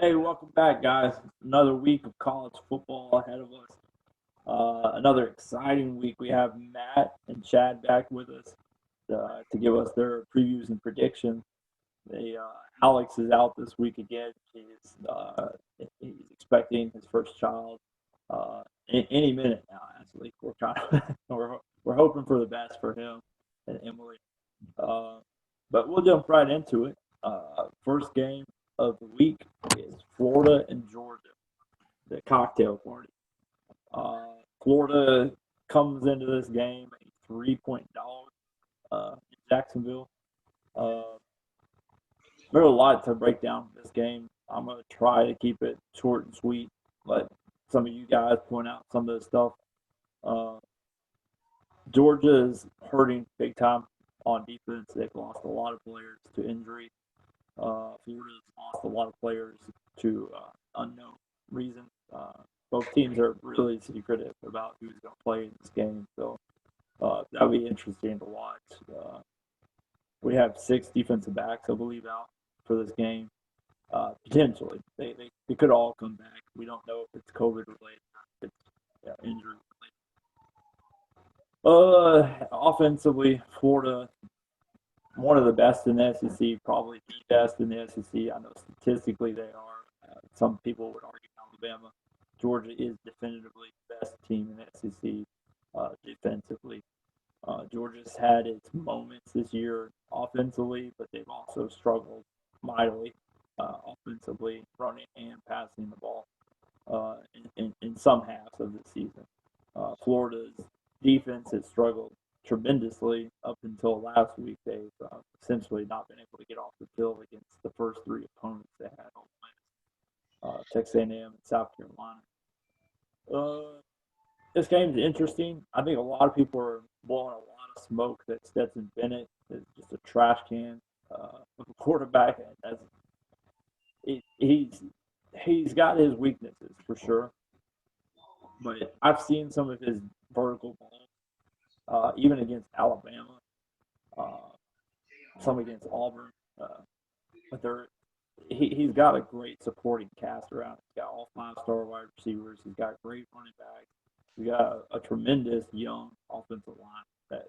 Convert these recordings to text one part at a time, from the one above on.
Hey, welcome back, guys. Another week of college football ahead of us. Another exciting week. We have Matt and Chad back with us to give us their previews and predictions. Alex is out this week again. He's expecting his first child any minute now. Actually, we're trying we're hoping for the best for him and Emily. Uh, but we'll jump right into it. First game of the week is Florida and Georgia, the cocktail party. Florida comes into this game a 3-point dog in Jacksonville. Uh, there's a lot to break down this game. I'm going to try to keep it short and sweet. Let some of you guys point out some of the stuff. Uh, Georgia is hurting big time on defense. They've lost a lot of players to injury. Florida's lost a lot of players to unknown reasons. Both teams are really secretive about who's going to play in this game, so that'll be interesting to watch. We have 6 defensive backs, I believe, out for this game. Potentially, they could all come back. We don't know if it's COVID related or if it's injury related. Offensively, Florida, one of the best in the SEC, probably the best in the SEC. I know statistically they are. Some people would argue Alabama. Georgia is definitively the best team in the SEC defensively. Georgia's had its moments this year offensively, but they've also struggled mightily offensively, running and passing the ball in some halves of the season. Florida's defense has struggled tremendously up until last week. They've essentially not been able to get off the field against the first 3 opponents they had on Texas A&M and South Carolina. This game's interesting. I think a lot of people are blowing a lot of smoke that Stetson Bennett is just a trash can of a quarterback. He's got his weaknesses for sure, but I've seen some of his vertical balls, even against Alabama, some against Auburn. But he's got a great supporting cast around. He's got all 5-star wide receivers. He's got great running backs. He's got a tremendous young offensive line that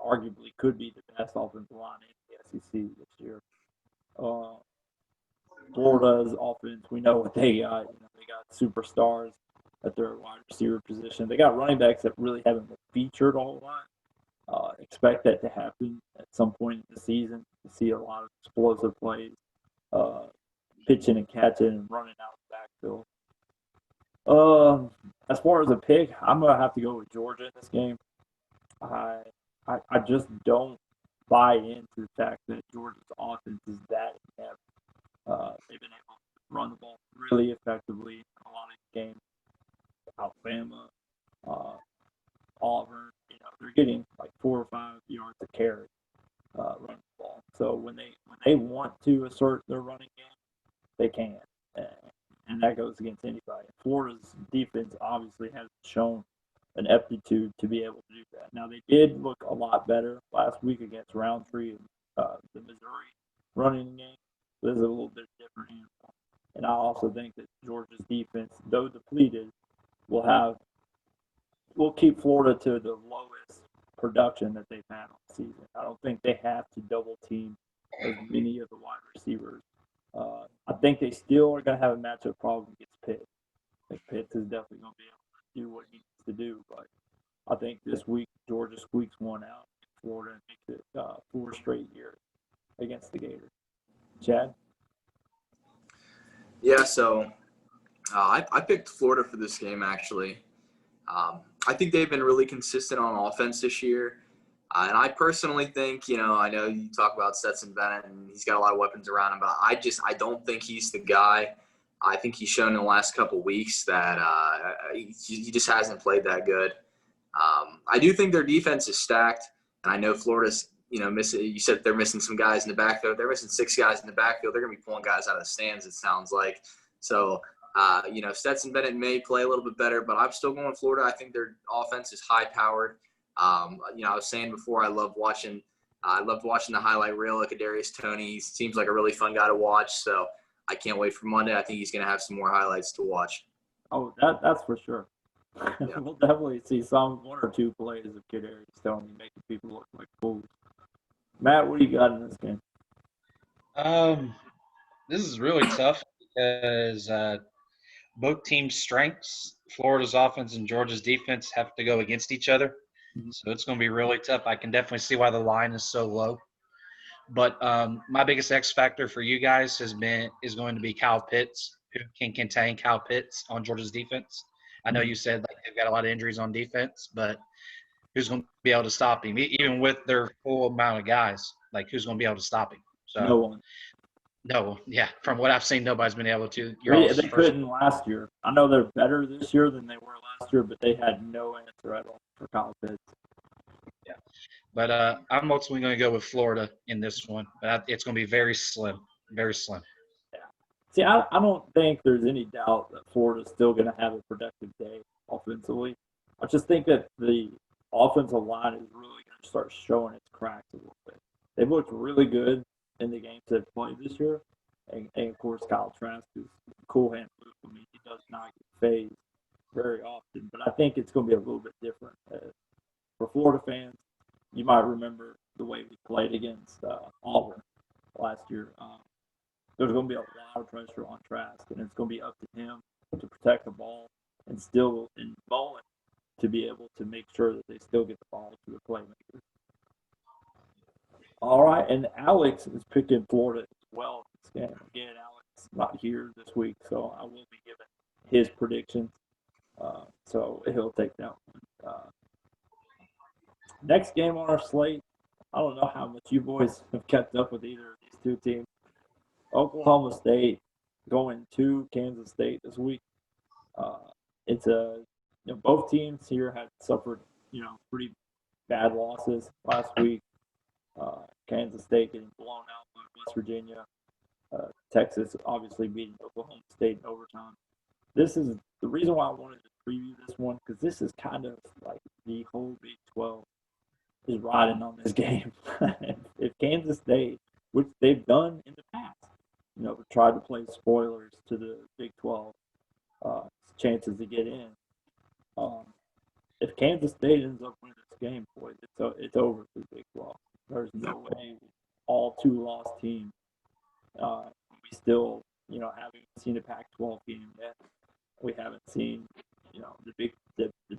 arguably could be the best offensive line in the SEC this year. Florida's offense, we know what they got. They got superstars at their wide receiver position. They got running backs that really haven't been featured a whole lot. Expect that to happen at some point in the season to see a lot of explosive plays, pitching and catching and running out of the backfield. As far as a pick, I'm gonna have to go with Georgia in this game. I just don't buy into the fact that Georgia's offense is that inept. They've been able to run the ball really effectively in a lot of games. Alabama, Auburn, they're getting like 4 or 5 yards a carry running the ball. So when they want to assert their running game, they can, and that goes against anybody. Florida's defense obviously has shown an aptitude to be able to do that. Now they did look a lot better last week against Roundtree and the Missouri running game. This is a little bit different animal. And I also think that Georgia's defense, though depleted, will keep Florida to the lowest production that they've had all season. I don't think they have to double team as many of the wide receivers. I think they still are going to have a matchup problem against Pitt. I think Pitt is definitely going to be able to do what he needs to do, but I think this week Georgia squeaks one out in Florida and makes it 4 straight years against the Gators. Chad? Yeah, so I picked Florida for this game, actually. I think they've been really consistent on offense this year. And I personally think, I know you talk about Stetson Bennett and he's got a lot of weapons around him, but I don't think he's the guy. I think he's shown in the last couple of weeks that he just hasn't played that good. I do think their defense is stacked, and I know Florida's, missing. You said they're missing some guys in the backfield. They're missing 6 guys in the backfield. They're going to be pulling guys out of the stands, it sounds like. So, Stetson Bennett may play a little bit better, but I'm still going Florida. I think their offense is high-powered. I was saying before, I loved watching the highlight reel of Kadarius Toney. He seems like a really fun guy to watch. So I can't wait for Monday. I think he's going to have some more highlights to watch. Oh, that's for sure. Yeah. We'll definitely see one or two plays of Kid Arians telling you, making people look like fools. Matt, what do you got in this game? This is really tough because both teams' strengths, Florida's offense and Georgia's defense, have to go against each other. So it's going to be really tough. I can definitely see why the line is so low. But my biggest X factor for you guys is going to be Kyle Pitts, who can contain Kyle Pitts on Georgia's defense. I know you said like they've got a lot of injuries on defense, but who's going to be able to stop him? Even with their full amount of guys, like who's going to be able to stop him? So No one. no, yeah. From what I've seen, nobody's been able to. They couldn't last year. I know they're better this year than they were last year, but they had no answer at all for Kyle Pitts. Yeah, but I'm ultimately going to go with Florida in this one. But it's going to be very slim, very slim. Yeah. See, I don't think there's any doubt that Florida's still going to have a productive day offensively. I just think that the offensive line is really going to start showing its cracks a little bit. They've looked really good in the games they've played this year. And of course, Kyle Trask is cool hand move. I mean, he does not get phased very often. But I think it's going to be a little bit different. For Florida fans, you might remember the way we played against Auburn last year. There's going to be a lot of pressure on Trask, and it's going to be up to him to protect the ball and still in Bowen to be able to make sure that they still get the ball to the playmakers. All right, and Alex is picking Florida as well in this game. Again, Alex not here this week, so I will be giving his predictions. So he'll take that one. Next game on our slate, I don't know how much you boys have kept up with either of these two teams. Oklahoma State going to Kansas State this week. It's both teams here had suffered pretty bad losses last week. Kansas State getting blown out by West Virginia. Texas obviously beating Oklahoma State in overtime. This is the reason why I wanted to preview this one, because this is kind of like the whole Big 12 is riding on this game. If Kansas State, which they've done in the past, tried to play spoilers to the Big 12 chances to get in. If Kansas State ends up winning this game, boys, it's over for the Big 12. There's no way all two-loss teams. We still, haven't seen a Pac-12 game yet. We haven't seen, the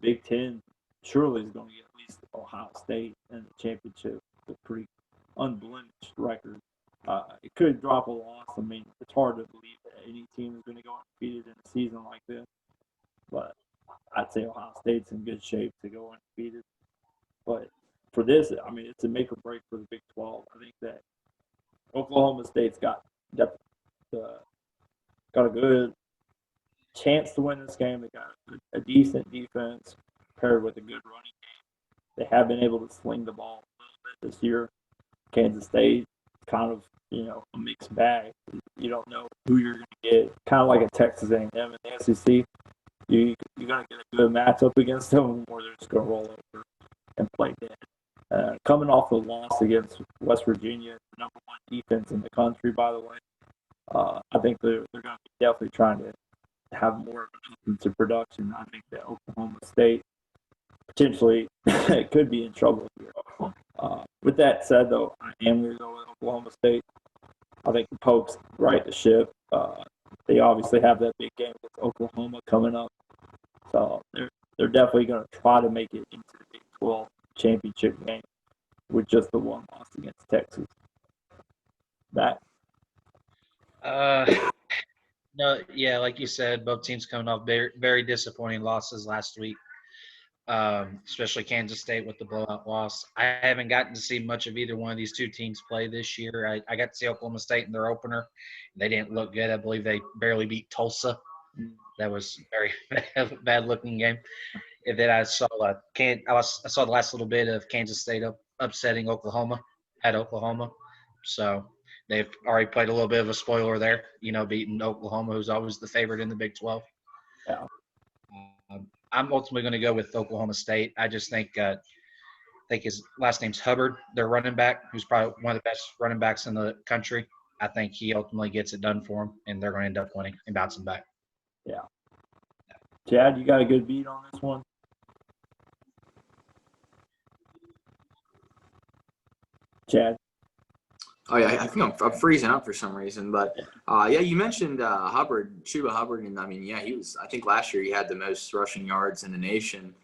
Big Ten surely is going to get at least Ohio State in the championship with a pretty unblemished record. It could drop a loss. I mean, it's hard to believe that any team is going to go undefeated in a season like this. But I'd say Ohio State's in good shape to go undefeated. But for this, I mean, it's a make or break for the Big 12. I think that Oklahoma State's got a good chance to win this game. They got a decent defense paired with a good running game. They have been able to sling the ball a little bit this year. Kansas State, kind of, a mixed bag. You don't know who you're going to get. Kind of like a Texas A&M in the SEC. You're going to get a good matchup against them, or they're just going to roll over and play dead. Coming off the loss against West Virginia, the number one defense in the country, by the way, I think they're going to be definitely trying to have more of an offensive production. I think that Oklahoma State potentially could be in trouble here. With that said, though, I am going to go with Oklahoma State. I think the Pokes right the ship. They obviously have that big game with Oklahoma coming up. So they're definitely going to try to make it into the Big 12 championship game with just the one loss against Texas. That. No, yeah, like you said, both teams coming off very, very disappointing losses last week, especially Kansas State with the blowout loss. I haven't gotten to see much of either one of these two teams play this year. I got to see Oklahoma State in their opener. They didn't look good. I believe they barely beat Tulsa. That was a very bad-looking game. And then I saw the last little bit of Kansas State upsetting Oklahoma at Oklahoma. So they've already played a little bit of a spoiler there, beating Oklahoma, who's always the favorite in the Big 12. Yeah. I'm ultimately going to go with Oklahoma State. I just think his last name's Hubbard, their running back, who's probably one of the best running backs in the country. I think he ultimately gets it done for him, and they're going to end up winning and bouncing back. Yeah. Chad, you got a good beat on this one? Chad? Oh yeah, I think I'm freezing up for some reason, but yeah, you mentioned Chuba Hubbard, and I mean, yeah, he was. I think last year he had the most rushing yards in the nation.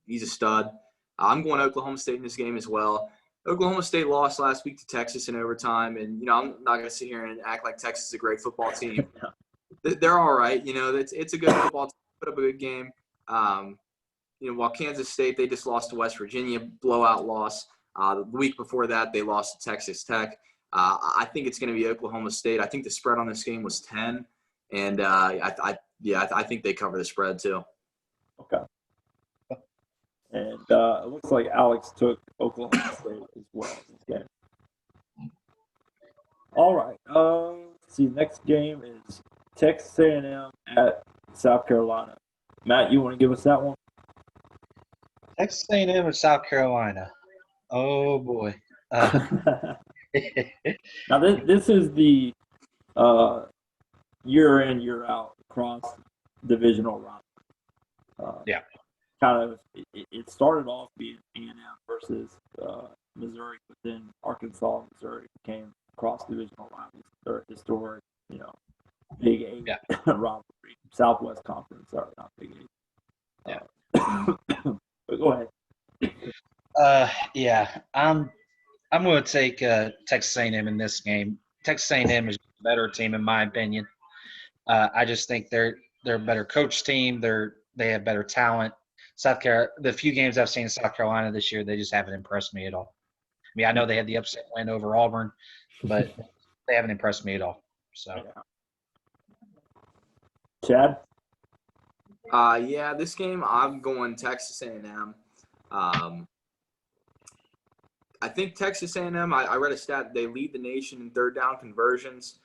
He's a stud. I'm going Oklahoma State in this game as well. Oklahoma State lost last week to Texas in overtime, and I'm not going to sit here and act like Texas is a great football team. They're all right. It's a good football team. Put up a good game. While Kansas State, they just lost to West Virginia, blowout loss. The week before that, they lost to Texas Tech. I think it's going to be Oklahoma State. I think the spread on this game was 10, and I think they cover the spread too. Okay. And it looks like Alex took Oklahoma State as well in this game. All right. Let's see. Next game is Texas A&M at South Carolina. Matt, you want to give us that one? Texas A&M and South Carolina. Oh boy. Now this is the year in, year out cross divisional run. Yeah. Kind of it started off being A&M versus Missouri, but then Arkansas and Missouri became cross divisional rivals. They're historic, Big Eight rivalry. Southwest Conference, sorry, not Big Eight. But go ahead. Yeah, I'm going to take Texas A&M in this game. Texas A&M is a better team in my opinion. I just think they're a better coach team. They have better talent. The few games I've seen in South Carolina this year, they just haven't impressed me at all. I mean, I know they had the upset win over Auburn, but they haven't impressed me at all. So, Chad? Yeah, this game I'm going Texas A&M. I think Texas A&M. I read a stat they lead the nation in third down conversions.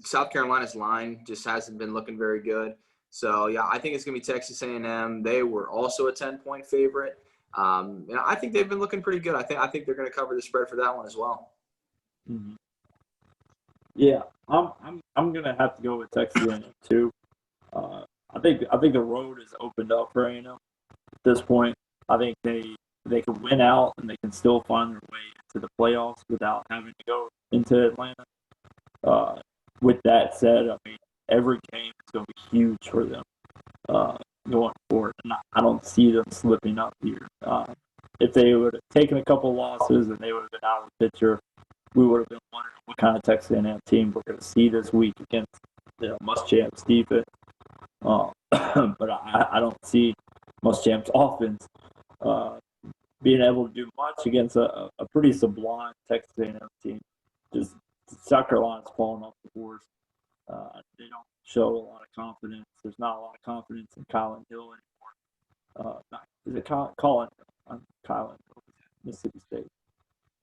South Carolina's line just hasn't been looking very good. So yeah, I think it's gonna be Texas A&M. They were also a 10-point favorite. And I think they've been looking pretty good. I think they're gonna cover the spread for that one as well. Mm-hmm. Yeah, I'm gonna have to go with Texas A&M too. I think the road is opened up for A&M at this point. I think they can win out and they can still find their way into the playoffs without having to go into Atlanta. With that said, I mean, every game is going to be huge for them going forward, and I don't see them slipping up here. If they would have taken a couple losses and they would have been out of the picture, we would have been wondering what kind of Texas A&M team we're going to see this week against Muschamp's defense. But I don't see Muschamp's offense being able to do much against a pretty sublime Texas A&M team. Just South Carolina's falling off the horse. They don't show a lot of confidence. There's not a lot of confidence in Kylan Hill anymore. Is it Kylan Hill, Mississippi State?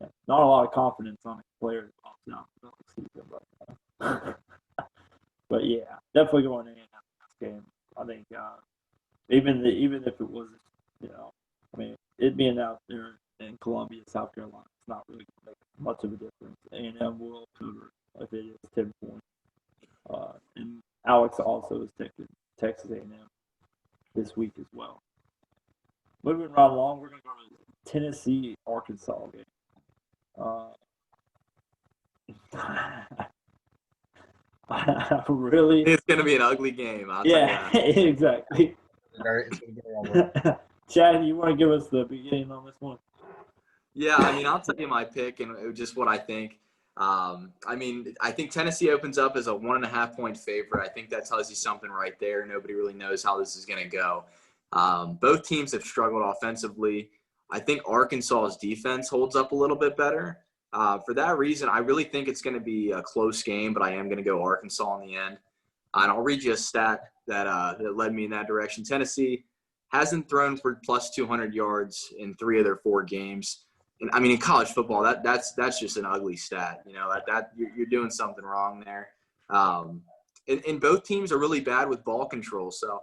Yeah, not a lot of confidence on a player off season, but yeah, definitely going in this game. I think even if it was, I mean, it being out there in Columbia, South Carolina, it's not really going to make much of a difference. A&M will cover if it is 10 points. And Alex also is taking Texas A&M this week as well. Moving right along, we're going to go to the Tennessee Arkansas game. Really? It's going to be an ugly game. I'll yeah, tell you that. exactly. Chad, you want to give us the beginning on this one? Yeah, I mean, I'll tell you my pick and just what I think. I mean, I think Tennessee opens up as a 1.5-point favorite. I think that tells you something right there. Nobody really knows how this is going to go. Both teams have struggled offensively. I think Arkansas's defense holds up a little bit better. For that reason, I really think it's going to be a close game, but I am going to go Arkansas in the end. And I'll read you a stat that led me in that direction. Tennessee hasn't thrown for plus 200 yards in 3 of their 4 games. And I mean, in college football, that's just an ugly stat. You're doing something wrong there. And both teams are really bad with ball control, so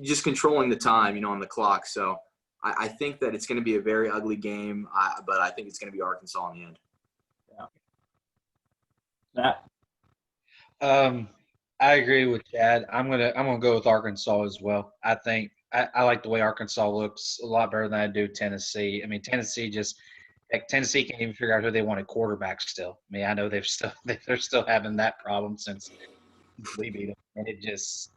just controlling the time, on the clock. So I think that it's going to be a very ugly game, but I think it's going to be Arkansas in the end. Matt? I agree with Chad. I'm gonna go with Arkansas as well. I think I like the way Arkansas looks a lot better than I do Tennessee. I mean, Tennessee can't even figure out who they want at quarterback still. I mean, I know they're still having that problem since we beat them, and it just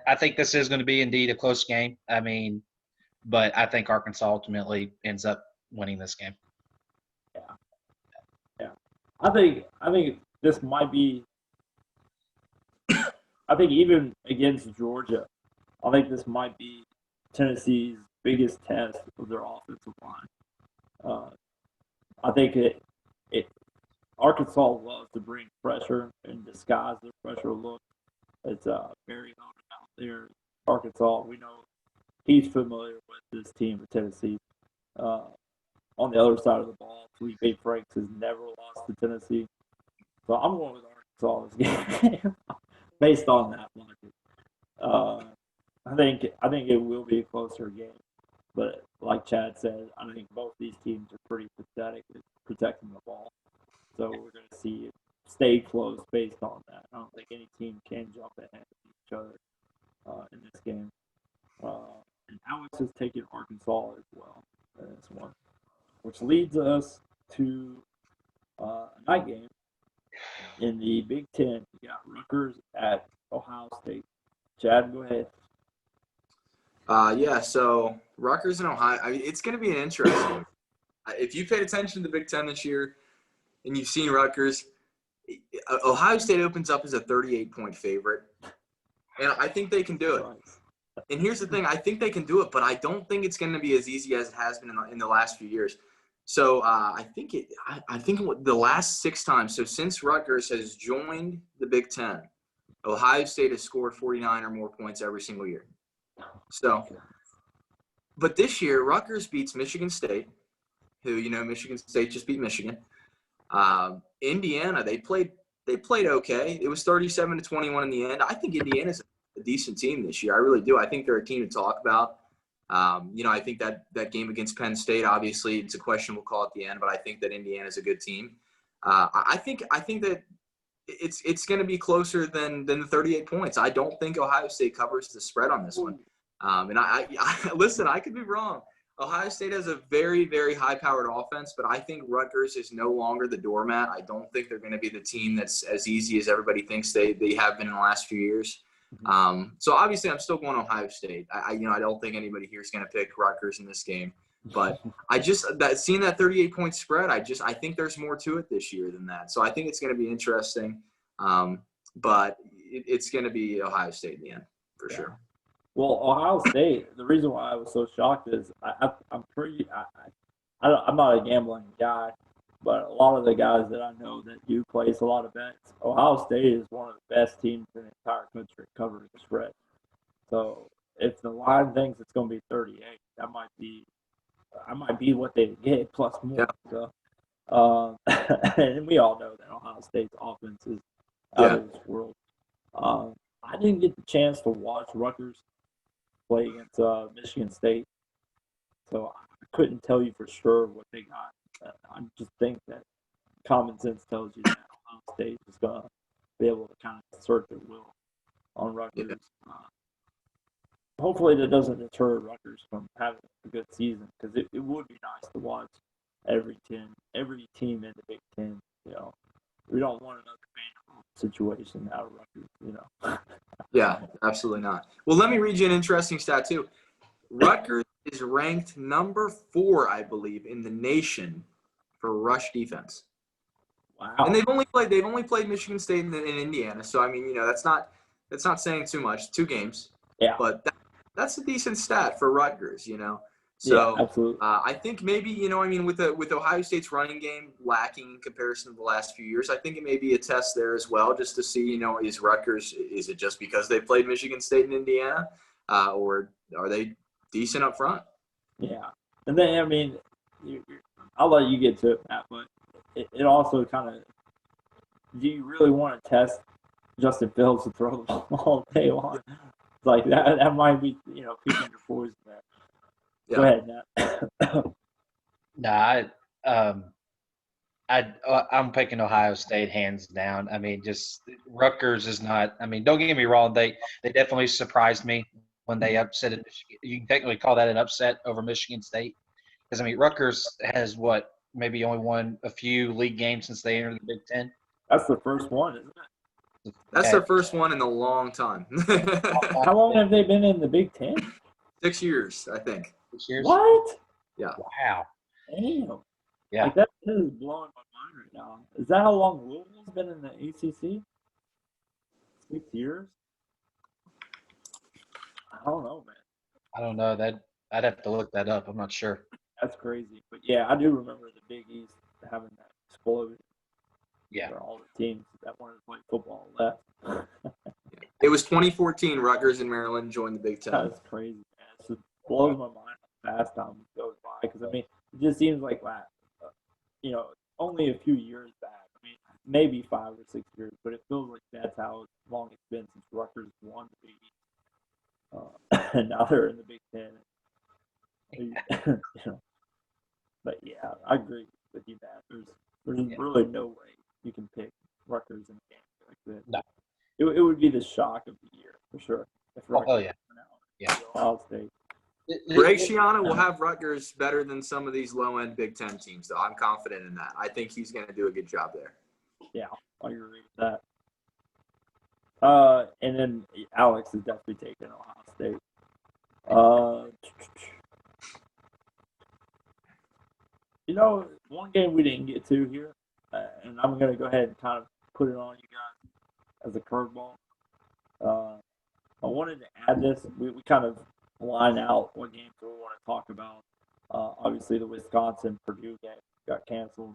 I think this is going to be indeed a close game. I mean, but I think Arkansas ultimately ends up winning this game. Yeah, yeah. I think this might be. I think even against Georgia, I think this might be Tennessee's biggest test of their offensive line. Uh, I think it Arkansas loves to bring pressure and disguise their pressure look. It's very known out there. Arkansas, we know he's familiar with this team of Tennessee. Uh, on the other side of the ball, Felipe Franks has never lost to Tennessee. So I'm going with Arkansas this game based on that logic. I think it will be a closer game. But like Chad said, I think both these teams are pretty pathetic at protecting the ball. So we're going to see it stay close based on that. I don't think any team can jump ahead of each other in this game. And Alex has taken Arkansas as well in this one, which leads us to a night game in the Big Ten. We got Rutgers at Ohio State. Chad, go ahead. So Rutgers and Ohio, it's going to be an interesting. If you paid attention to the Big Ten this year and you've seen Rutgers, Ohio State opens up as a 38-point favorite. And I think they can do it. And here's the thing. I think they can do it, but I don't think it's going to be as easy as it has been in the last few years. So I think the last 6 times, so since Rutgers has joined the Big Ten, Ohio State has scored 49 or more points every single year. So, but this year, Rutgers beats Michigan State, who, Michigan State just beat Michigan. Indiana, they played okay. It was 37-21 in the end. I think Indiana's a decent team this year. I really do. I think they're a team to talk about. I think that game against Penn State, obviously, it's a questionable call at the end, but I think that Indiana's a good team. I think that it's going to be closer than the 38 points. I don't think Ohio State covers the spread on this one. And I listen, I could be wrong. Ohio State has a very, very high-powered offense, but I think Rutgers is no longer the doormat. I don't think they're going to be the team that's as easy as everybody thinks they have been in the last few years. So obviously, I'm still going Ohio State. I don't think anybody here is going to pick Rutgers in this game, but seeing that 38-point spread, I think there's more to it this year than that. So I think it's going to be interesting, but it's going to be Ohio State in the end for sure. Well, Ohio State, the reason why I was so shocked is I'm not a gambling guy, but a lot of the guys that I know that do place a lot of bets, Ohio State is one of the best teams in the entire country covering the spread. So if the line thinks it's going to be 38, that might be what they get plus more. Yeah. So, and we all know that Ohio State's offense is out of this world. I didn't get the chance to watch Rutgers play against Michigan State, so I couldn't tell you for sure what they got. I just think that common sense tells you that Ohio State is going to be able to kind of assert their will on Rutgers. Yeah. Hopefully that doesn't deter Rutgers from having a good season, because it would be nice to watch every team in the Big Ten. We don't want another Vanderbilt situation out of Rutgers. Yeah, absolutely not. Well, let me read you an interesting stat too. Rutgers is ranked number 4, I believe, in the nation for rush defense. Wow. And they've only played Michigan State and Indiana. So I mean, that's not saying too much. 2 games. Yeah. But that's a decent stat for Rutgers. So yeah, absolutely. I think maybe with Ohio State's running game lacking in comparison to the last few years, I think it may be a test there as well, just to see is Rutgers, is it just because they played Michigan State and Indiana, or are they decent up front? Yeah, and then I'll let you get to it, Matt, but it also kind of, do you really want to test Justin Fields to throw the ball all day long? Like that might be picking your poison there. Yeah. Go ahead, Matt. No, I'm picking Ohio State hands down. I mean, just Rutgers is not. I mean, don't get me wrong. They definitely surprised me when they upset Michigan. You can technically call that an upset over Michigan State because I mean, Rutgers has what maybe only won a few league games since they entered the Big Ten. That's the first one, isn't it? That's their first one in a long time. How long have they been in the Big Ten? 6 years, I think. 6 years. What? Yeah. Wow. Damn. Yeah. Like that is blowing my mind right now. Is that how long Louisville's been in the ACC? 6 years? I don't know, man. I don't know that. I'd have to look that up. I'm not sure. That's crazy. But yeah, I do remember the Big East having that explosion. Yeah. For all the teams that wanted to play football left. It was 2014. Rutgers and Maryland joined the Big Ten. That's crazy, man. It just blows my mind how fast time goes by. Because, I mean, it just seems like, only a few years back. I mean, maybe 5 or 6 years, but it feels like that's how long it's been since Rutgers won the Big East. And now they're in the Big Ten. But, yeah, I agree with you, man. There's really no way you can pick Rutgers in a game like this. No. It would be the shock of the year, for sure. If Rutgers yeah. went out. Yeah. Ohio State. Greg Schiano will have Rutgers better than some of these low-end Big Ten teams, though. I'm confident in that. I think he's going to do a good job there. Yeah, I agree with that. And then Alex is definitely taking Ohio State. One game we didn't get to here, and I'm going to go ahead and kind of put it on you guys as a curveball. I wanted to add this. We kind of line out what games we want to talk about. Obviously, the Wisconsin-Purdue game got canceled.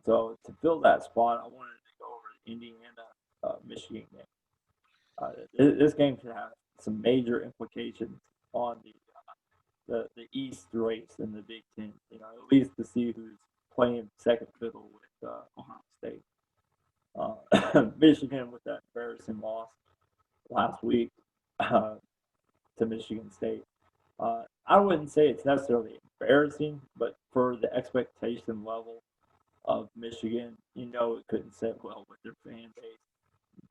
So to fill that spot, I wanted to go over the Indiana-Michigan game. This game could have some major implications on the East race in the Big Ten. At least to see who's playing second fiddle with Ohio State. Michigan with that embarrassing loss last week to Michigan State. I wouldn't say it's necessarily embarrassing, but for the expectation level of Michigan, it couldn't sit well with their fan base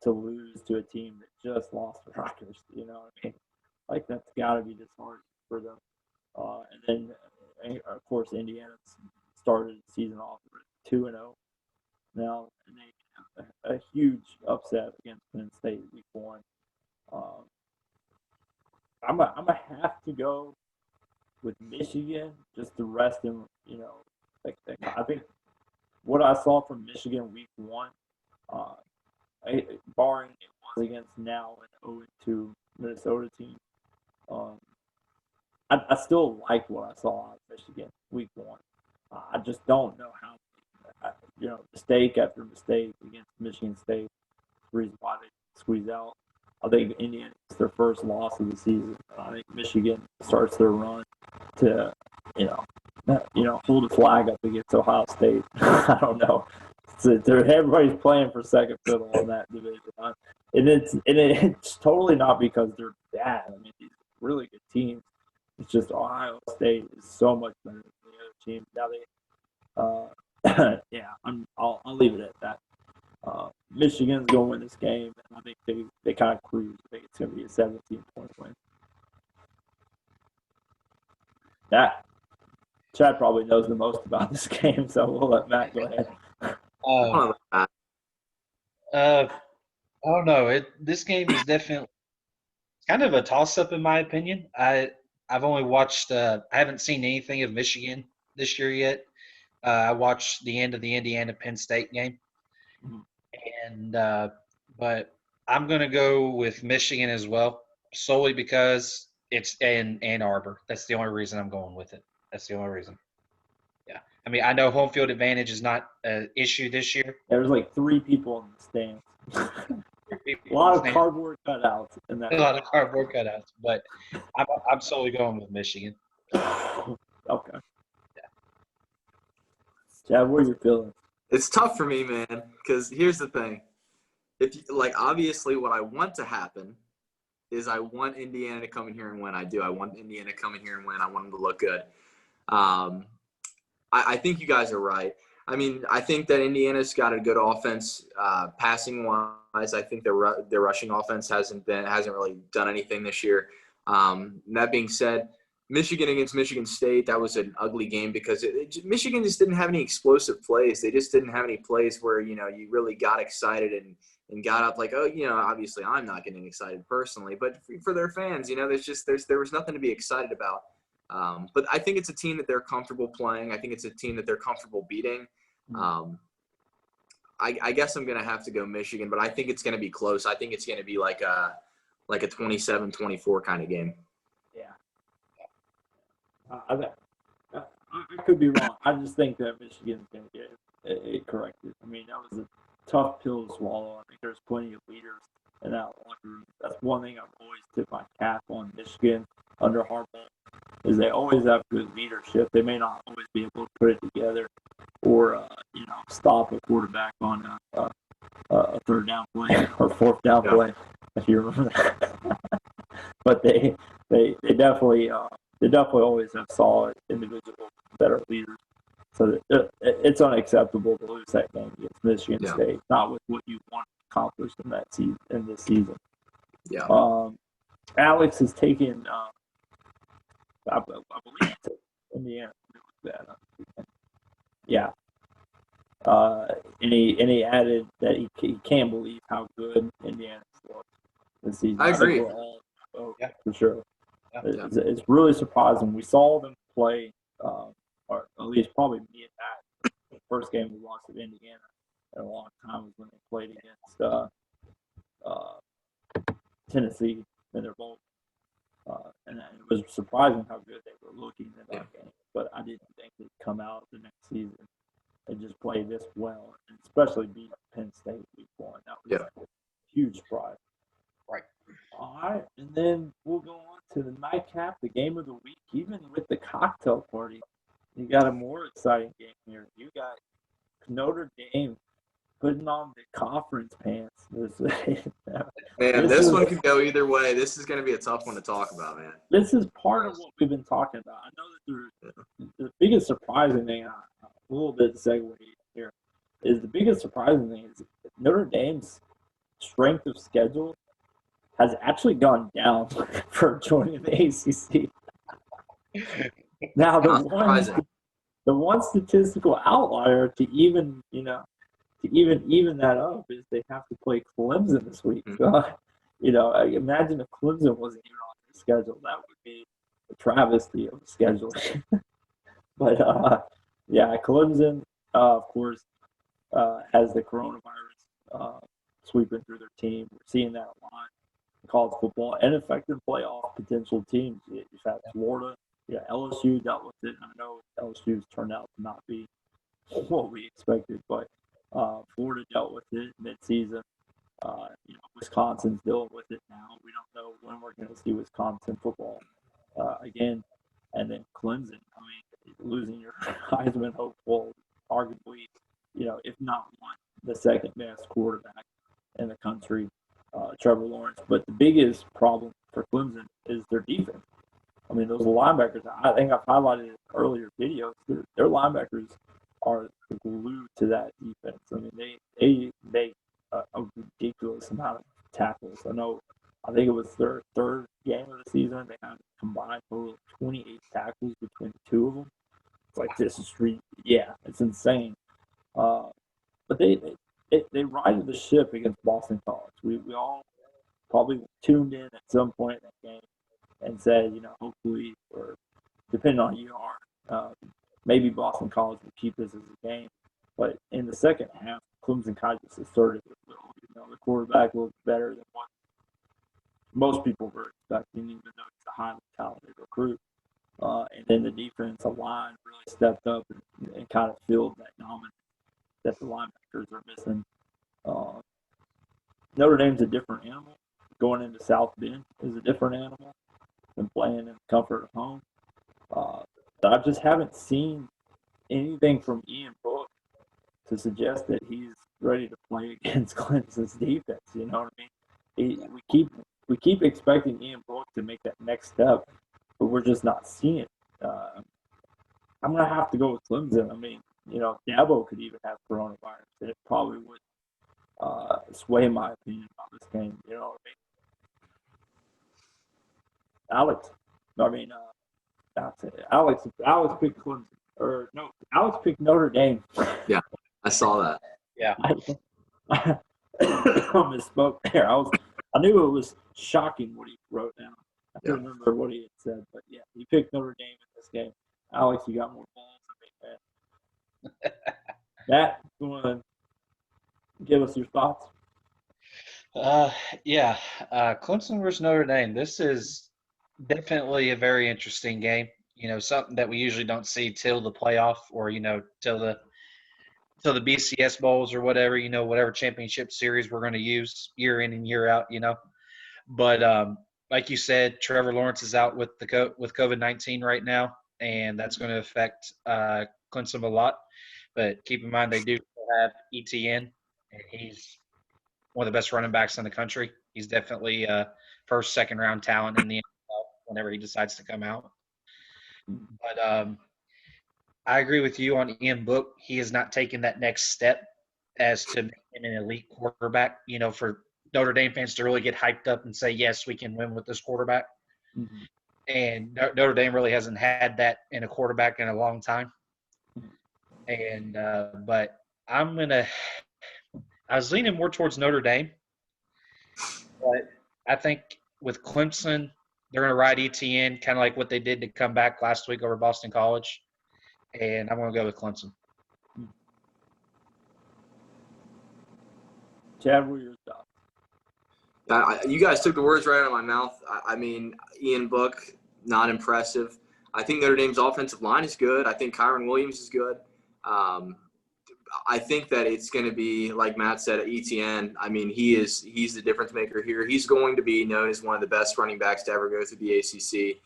to lose to a team that just lost to Rutgers. You know what I mean? Like, that's got to be disheartening for them. And then, of course, Indiana started the season off with 2-0 now, and they have a huge upset against Penn State week 1. I'm gonna have to go with Michigan just to rest him. I think what I saw from Michigan week 1, barring it was against now an 0-2 Minnesota team, I still like what I saw out of Michigan week 1. I just don't know how, mistake after mistake against Michigan State, the reason why they squeeze out. I think Indiana is their first loss of the season. I think Michigan starts their run to, hold a flag up against Ohio State. I don't know. Everybody's playing for second fiddle in that division, and it's totally not because they're bad. I mean, these are really good teams. It's just Ohio State is so much better than the other teams. Now I'll leave it at that. Michigan's going to win this game, and I think they kind of cruise. I think it's going to be a 17-point win. Chad probably knows the most about this game, so we'll let Matt go ahead. I don't know. This game is definitely kind of a toss-up in my opinion. I've only watched. I haven't seen anything of Michigan this year yet. I watched the end of the Indiana-Penn State game, but I'm going to go with Michigan as well, solely because it's in Ann Arbor. That's the only reason I'm going with it. That's the only reason. Yeah, I mean, I know home field advantage is not an issue this year. There's like 3 people in the stands. A lot of cardboard cutouts in that. A lot of cardboard cutouts, but I'm solely going with Michigan. Okay. Yeah. Chad, what are your feelings? It's tough for me, man, because here's the thing. Obviously what I want to happen is I want Indiana to come in here and win. I do. I want Indiana to come in here and win. I want them to look good. I think you guys are right. I mean, I think that Indiana's got a good offense, passing wise. I think their rushing offense hasn't really done anything this year. That being said, Michigan against Michigan State, that was an ugly game because Michigan just didn't have any explosive plays. They just didn't have any plays where, you really got excited and got up like, oh, obviously I'm not getting excited personally, but for their fans, there was nothing to be excited about. But I think it's a team that they're comfortable playing. I think it's a team that they're comfortable beating. I guess I'm going to have to go Michigan, but I think it's going to be close. I think it's going to be like a 27-24 kind of game. Yeah. I could be wrong. I just think that Michigan's going to get it corrected. I mean, that was a tough pill to swallow. I think there's plenty of leaders in that locker room. That's one thing I've always tipped my cap on Michigan under Harbaugh, is they always have good leadership. They may not always be able to put it together or, stop a quarterback on a third down play or fourth down play, if you remember that. But they definitely always have solid individuals that are leaders. So it's unacceptable to lose that game against Michigan State, not with what you want to accomplish in this season. Yeah. Alex has taken, I believe, Indiana. Yeah. And he added that he can't believe how good Indiana's looked this season. I agree. We're all for sure. Yeah. It's really surprising. We saw them play, or at least probably me and Matt. The first game we lost at Indiana in a long time was when they played against Tennessee in their bowl. And it was surprising how good they were looking in that game. But I didn't think they'd come out the next season and just play this well, and especially beat Penn State week 1. That was a huge surprise. Right. All right, and then we'll go on to the nightcap, the game of the week. Even with the cocktail party, you got a more exciting game here. You got Notre Dame putting on the conference pants. This one could go either way. This is going to be a tough one to talk about, man. This is part of what we've been talking about. I know that the biggest surprising thing, a little bit segue here, is the biggest surprising thing is Notre Dame's strength of schedule has actually gone down for joining the ACC. Now, the one statistical outlier to even that up is they have to play Clemson this week. Mm-hmm. Imagine if Clemson wasn't even on the schedule. That would be a travesty of scheduling. But, Clemson, of course, has the coronavirus sweeping through their team. We're seeing that a lot in college football and affecting playoff potential teams. You've had Florida. LSU dealt with it. I know LSU's turned out to not be what we expected, but Florida dealt with it mid-season. Wisconsin's dealing with it now. We don't know when we're going to see Wisconsin football again. And then Clemson, losing your Heisman hopeful, arguably, if not one, the second best quarterback in the country, Trevor Lawrence. But the biggest problem for Clemson is their defense. Those linebackers, I think I've highlighted in earlier videos, their linebackers are the glue to that defense. They make a ridiculous amount of tackles. I think it was their third game of the season. They had a combined total of 28 tackles between the two of them. It's like this is it's insane. But they righted the ship against Boston College. We all probably tuned in at some point in that game and said, hopefully, or depending on who you are, maybe Boston College will keep this as a game. But in the second half, Clemson kind of just asserted it. The quarterback looked better than what most people were expecting, even though he's a highly talented recruit. And then the defensive line really stepped up and kind of filled that dominance that the linebackers are missing. Notre Dame's a different animal. Going into South Bend is a different animal than playing in the comfort of home. But I just haven't seen anything from Ian Book to suggest that he's ready to play against Clemson's defense. You know what I mean? We keep expecting Ian Book to make that next step, but we're just not seeing it. I'm gonna have to go with Clemson. Dabo could even have coronavirus, and it probably would sway my opinion about this game. You know what I mean? Alex picked Clemson. Or no, Alex picked Notre Dame. Yeah, I saw that. Yeah. I misspoke there. I knew it was shocking what he wrote down. I can't remember what he had said, but yeah, he picked Notre Dame in this game. Alex, you got more balls than me, man. Matt, you want to give us your thoughts? Yeah. Clemson versus Notre Dame. This is definitely a very interesting game. Something that we usually don't see till the playoff or, till the BCS bowls or whatever, whatever championship series we're going to use year in and year out. But like you said, Trevor Lawrence is out with with COVID-19 right now, and that's going to affect Clemson a lot. But keep in mind they do still have ETN, and he's one of the best running backs in the country. He's definitely first, second round talent in the NFL whenever he decides to come out. But I agree with you on Ian Book. He has not taken that next step as to make him an elite quarterback, for Notre Dame fans to really get hyped up and say, yes, we can win with this quarterback. Mm-hmm. And Notre Dame really hasn't had that in a quarterback in a long time. And but I was leaning more towards Notre Dame, but I think with Clemson, they're going to ride ETN, kind of like what they did to come back last week over Boston College. And I'm going to go with Clemson. Chad, what are your thoughts? You guys took the words right out of my mouth. I mean, Ian Book, not impressive. I think Notre Dame's offensive line is good. I think Kyron Williams is good. I think that it's going to be, like Matt said, ETN. I mean, he's the difference maker here. He's going to be known as one of the best running backs to ever go through the ACC.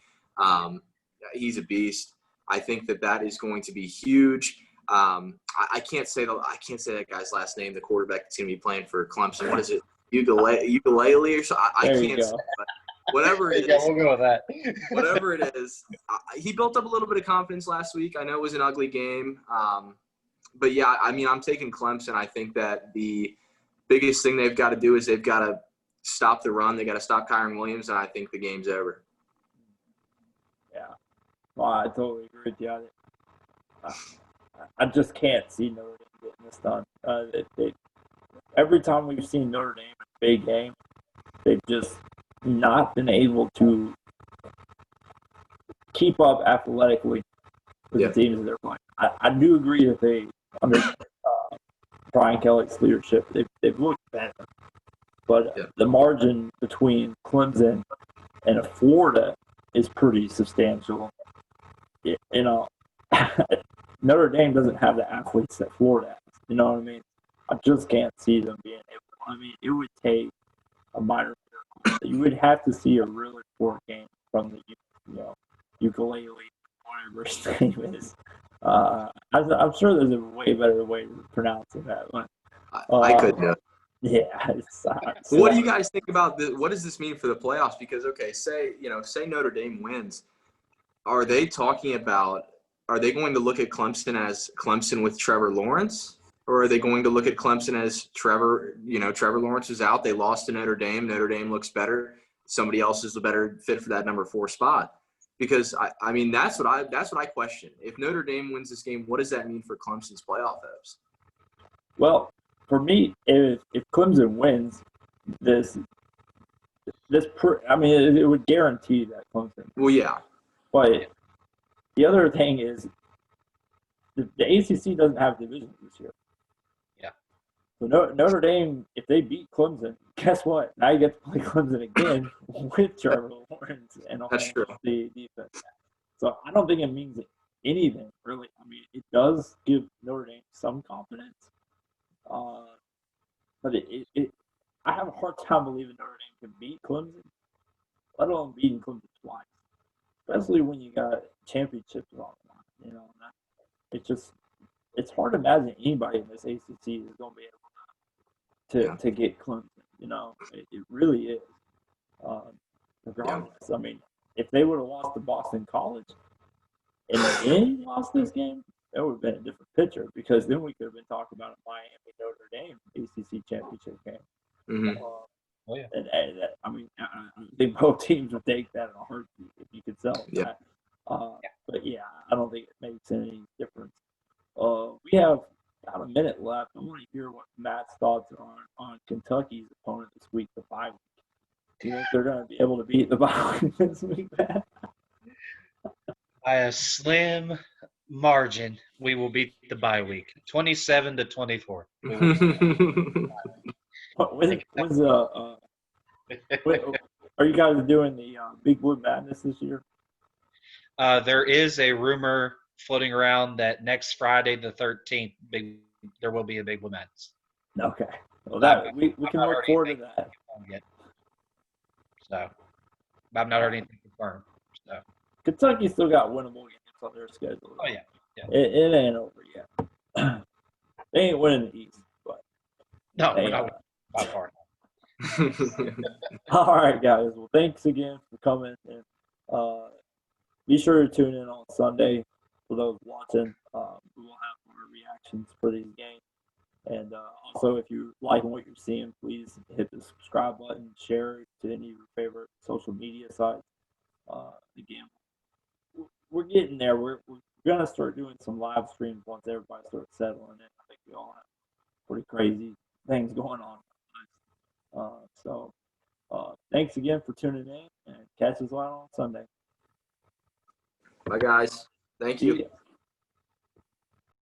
He's a beast. I think that is going to be huge. I can't say that guy's last name. The quarterback that's going to be playing for Clemson. What is it? Ukulele or so? I can't say. But whatever it is, we'll go with that. Whatever it is, he built up a little bit of confidence last week. I know it was an ugly game, but yeah, I mean, I'm taking Clemson. I think that the biggest thing they've got to do is they've got to stop the run. They got to stop Kyron Williams, and I think the game's over. Yeah. Well, I totally agree with you. I just can't see Notre Dame getting this done. Every time we've seen Notre Dame in a big game, they've just not been able to keep up athletically with the teams that they're playing. I do agree that they, under Brian Kelly's leadership, they've looked better. But the margin between Clemson and Florida is pretty substantial. Notre Dame doesn't have the athletes that Florida has. You know what I mean? I just can't see them being able. I mean, it would take a minor miracle. You would have to see a really poor game from the ukulele, whatever his name is. I'm sure there's a way better way to pronounce that one. I could know. Yeah. What do you guys think about this? What does this mean for the playoffs? Because say Notre Dame wins, are they going to look at Clemson as Clemson with Trevor Lawrence, or are they going to look at Clemson as Trevor Lawrence is out, they lost to Notre Dame looks better, somebody else is the better fit for that number 4 spot? Because I mean that's what I question. If Notre Dame wins this game, what does that mean for Clemson's playoff hopes? Well, for me, if Clemson wins it would guarantee that Clemson. Well, yeah. But the other thing is the ACC doesn't have divisions this year. Yeah. So Notre Dame, if they beat Clemson, guess what? Now you get to play Clemson again with Trevor Lawrence and all the defense. So I don't think it means anything, really. I mean, it does give Notre Dame some confidence. But I have a hard time believing Notre Dame can beat Clemson, let alone beating Clemson twice. Especially when you got championships on the line, it's hard to imagine anybody in this ACC is going to be able to get Clemson. It really is. Regardless, I mean, if they would have lost to Boston College and then lost this game, it would have been a different picture because then we could have been talking about a Miami Notre Dame ACC championship game. Mhm. Oh, yeah. And I mean, I think both teams would take that in a heartbeat if you could sell Yeah. that. But yeah, I don't think it makes any difference. We have about a minute left. I want to hear what Matt's thoughts are on Kentucky's opponent this week, the bye week. Do you think they're going to be able to beat the bye week this week, Matt? By a slim margin, we will beat the bye week, 27-24. Are you guys doing the Big Blue Madness this year? There is a rumor floating around that next Friday, the 13th, there will be a Big Blue Madness. Okay. Well, we can look forward to that. Yet. So, I've not heard anything confirmed. So. Kentucky still got winnable games on their schedule. Oh, yeah. It ain't over yet. They ain't winning the East, but no, we're not by far. All right, guys. Well, thanks again for coming. And be sure to tune in on Sunday for those watching. We will have our reactions for these games. And also, if you're liking what you're seeing, please hit the subscribe button, share it to any of your favorite social media sites. Again, we're getting there. We're going to start doing some live streams once everybody starts settling in. I think we all have pretty crazy things going on. So thanks again for tuning in, and catch us on Sunday. Bye, guys. Thank you.